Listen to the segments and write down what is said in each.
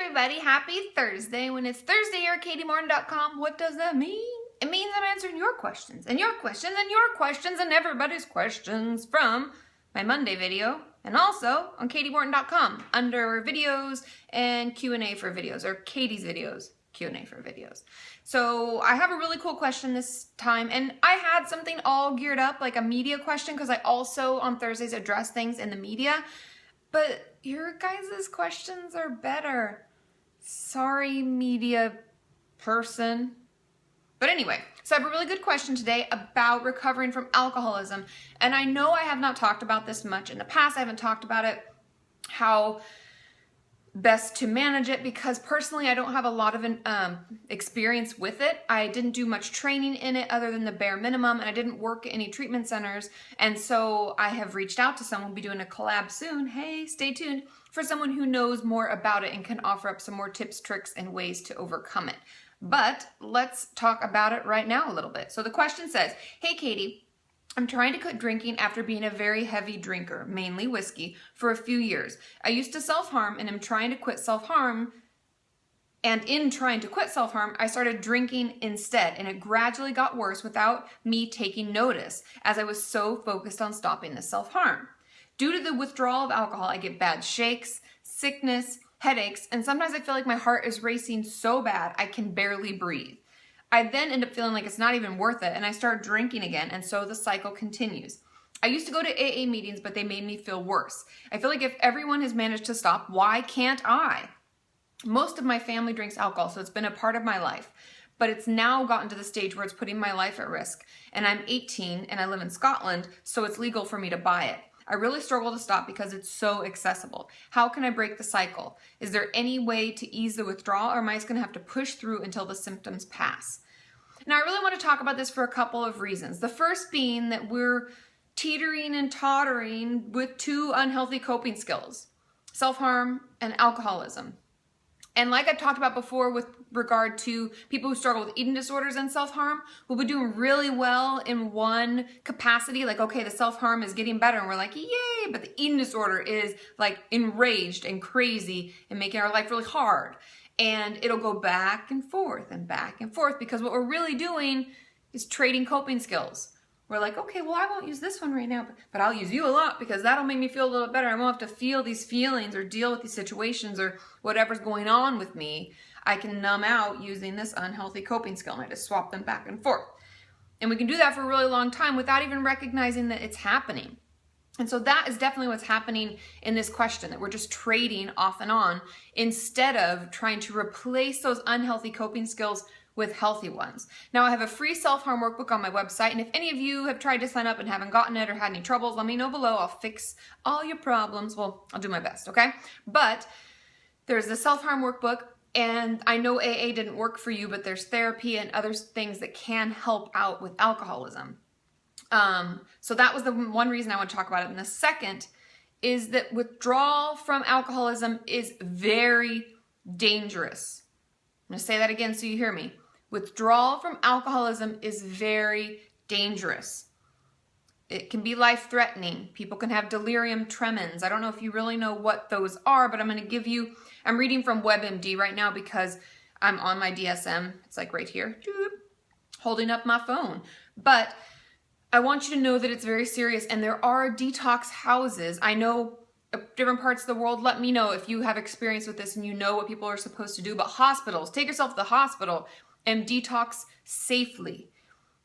everybody, happy Thursday. When it's Thursday here at KatiMorton.com, what does that mean? It means I'm answering your questions, and your questions, and your questions, and everybody's questions from my Monday video, and also on KatiMorton.com under videos and Q&A for videos, or Katie's videos, Q&A for videos. So I have a really cool question this time, and I had something all geared up, like a media question, because I also on Thursdays address things in the media, but your guys' questions are better. Sorry, media person. But anyway, so I have a really good question today about recovering from alcoholism. And I know I have not talked about this much in the past. I haven't talked about it, how best to manage it, because personally I don't have a lot of experience with it. I didn't do much training in it other than the bare minimum, and I didn't work at any treatment centers. And so I have reached out to someone. We'll be doing a collab soon. Hey, stay tuned for someone who knows more about it and can offer up some more tips, tricks, and ways to overcome it. But let's talk about it right now a little bit. So the question says, hey Katie, I'm trying to quit drinking after being a very heavy drinker, mainly whiskey, for a few years. I used to self-harm and am trying to quit self-harm. And in trying to quit self-harm, I started drinking instead, and it gradually got worse without me taking notice, as I was so focused on stopping the self-harm. Due to the withdrawal of alcohol, I get bad shakes, sickness, headaches, and sometimes I feel like my heart is racing so bad I can barely breathe. I then end up feeling like it's not even worth it, and I start drinking again, and so the cycle continues. I used to go to AA meetings, but they made me feel worse. I feel like if everyone has managed to stop, why can't I? Most of my family drinks alcohol, so it's been a part of my life, but it's now gotten to the stage where it's putting my life at risk, and I'm 18 and I live in Scotland, so it's legal for me to buy it. I really struggle to stop because it's so accessible. How can I break the cycle? Is there any way to ease the withdrawal, or am I just gonna have to push through until the symptoms pass? Now, I really want to talk about this for a couple of reasons. The first being that we're teetering and tottering with two unhealthy coping skills, self-harm and alcoholism. And like I've talked about before with regard to people who struggle with eating disorders and self-harm, we'll be doing really well in one capacity, like, okay, the self-harm is getting better, and we're like, yay, but the eating disorder is like enraged and crazy and making our life really hard. And it'll go back and forth because what we're really doing is trading coping skills. We're like, okay, well, I won't use this one right now, but I'll use you a lot because that'll make me feel a little better. I won't have to feel these feelings or deal with these situations or whatever's going on with me. I can numb out using this unhealthy coping skill, and I just swap them back and forth. And we can do that for a really long time without even recognizing that it's happening. And so that is definitely what's happening in this question, that we're just trading off and on instead of trying to replace those unhealthy coping skills with healthy ones. Now, I have a free self-harm workbook on my website, and if any of you have tried to sign up and haven't gotten it or had any troubles, let me know below. I'll fix all your problems. Well, I'll do my best, okay? But there's the self-harm workbook, and I know AA didn't work for you, but there's therapy and other things that can help out with alcoholism. So that was the one reason I want to talk about it. And the second is that withdrawal from alcoholism is very dangerous. I'm going to say that again so you hear me. Withdrawal from alcoholism is very dangerous. It can be life-threatening. People can have delirium tremens. I don't know if you really know what those are, but I'm going to give you, I'm reading from WebMD right now because I'm on my DSM. It's like right here, holding up my phone. But I want you to know that it's very serious, and there are detox houses. I know different parts of the world, let me know if you have experience with this and you know what people are supposed to do. But hospitals, take yourself to the hospital and detox safely,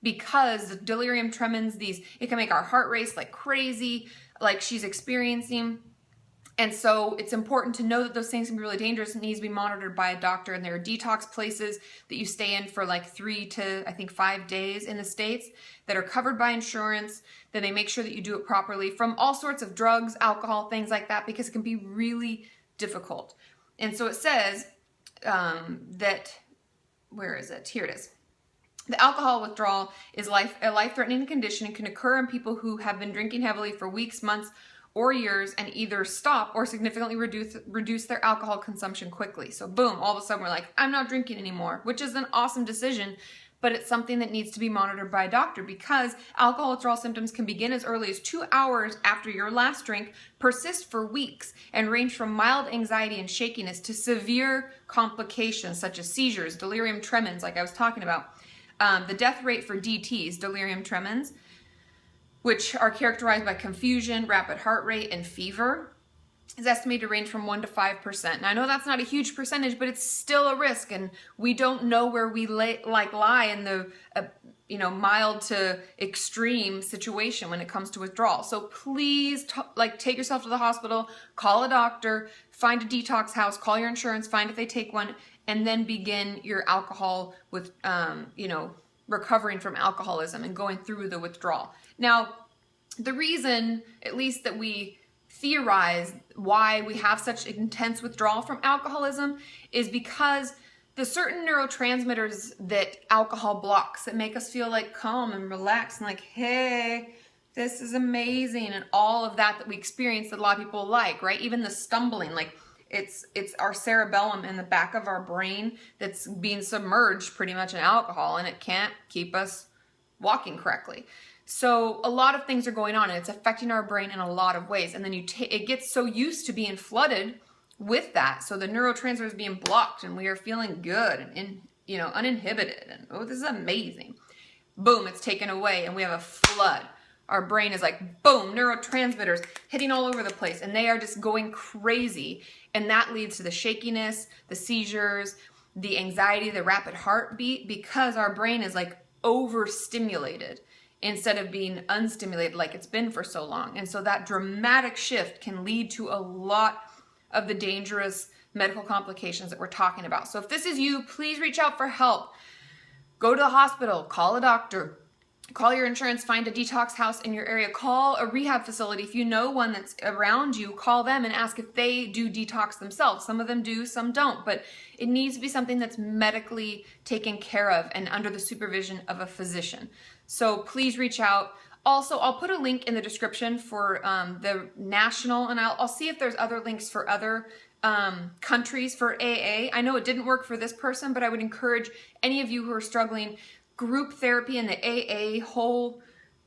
because the delirium tremens, it can make our heart race like crazy, like she's experiencing. And so it's important to know that those things can be really dangerous and needs to be monitored by a doctor. And there are detox places that you stay in for like 3 to, I think, 5 days in the States that are covered by insurance. Then they make sure that you do it properly from all sorts of drugs, alcohol, things like that, because it can be really difficult. And so it says that, where is it? Here it is. The alcohol withdrawal is a life-threatening condition and can occur in people who have been drinking heavily for weeks, months, or years, and either stop or significantly reduce their alcohol consumption quickly. So boom, all of a sudden we're like, I'm not drinking anymore, which is an awesome decision, but it's something that needs to be monitored by a doctor because alcohol withdrawal symptoms can begin as early as 2 hours after your last drink, persist for weeks, and range from mild anxiety and shakiness to severe complications such as seizures, delirium tremens, like I was talking about. The death rate for DTs, delirium tremens, which are characterized by confusion, rapid heart rate, and fever, is estimated to range from 1 to 5%. Now, I know that's not a huge percentage, but it's still a risk, and we don't know where we lie in the mild to extreme situation when it comes to withdrawal. So please, take yourself to the hospital, call a doctor, find a detox house, call your insurance, find if they take one, and then begin your alcohol with, recovering from alcoholism and going through the withdrawal. Now, the reason, at least that we theorize why we have such intense withdrawal from alcoholism is because the certain neurotransmitters that alcohol blocks that make us feel like calm and relaxed and like, hey, this is amazing, and all of that we experience that a lot of people like, right? Even the stumbling, like it's our cerebellum in the back of our brain that's being submerged pretty much in alcohol, and it can't keep us walking correctly. So a lot of things are going on, and it's affecting our brain in a lot of ways. And then it gets so used to being flooded with that, so the neurotransmitters being blocked, and we are feeling good and uninhibited, and oh, this is amazing. Boom, it's taken away, and we have a flood. Our brain is like, boom, neurotransmitters hitting all over the place, and they are just going crazy, and that leads to the shakiness, the seizures, the anxiety, the rapid heartbeat, because our brain is like overstimulated instead of being unstimulated like it's been for so long. And so that dramatic shift can lead to a lot of the dangerous medical complications that we're talking about. So if this is you, please reach out for help. Go to the hospital, call a doctor, call your insurance, find a detox house in your area, call a rehab facility. If you know one that's around you, call them and ask if they do detox themselves. Some of them do, some don't, but it needs to be something that's medically taken care of and under the supervision of a physician. So please reach out. Also, I'll put a link in the description for the national, and I'll see if there's other links for other countries for AA. I know it didn't work for this person, but I would encourage any of you who are struggling. Group therapy and the AA whole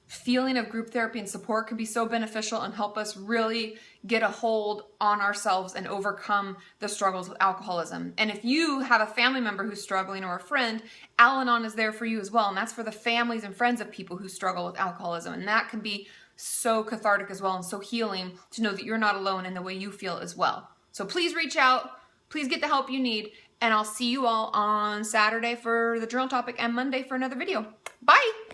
feeling of group therapy and support can be so beneficial and help us really get a hold on ourselves and overcome the struggles with alcoholism. And if you have a family member who's struggling or a friend, Al-Anon is there for you as well. And that's for the families and friends of people who struggle with alcoholism. And that can be so cathartic as well and so healing to know that you're not alone in the way you feel as well. So please reach out. Please get the help you need. And I'll see you all on Saturday for the journal topic and Monday for another video. Bye!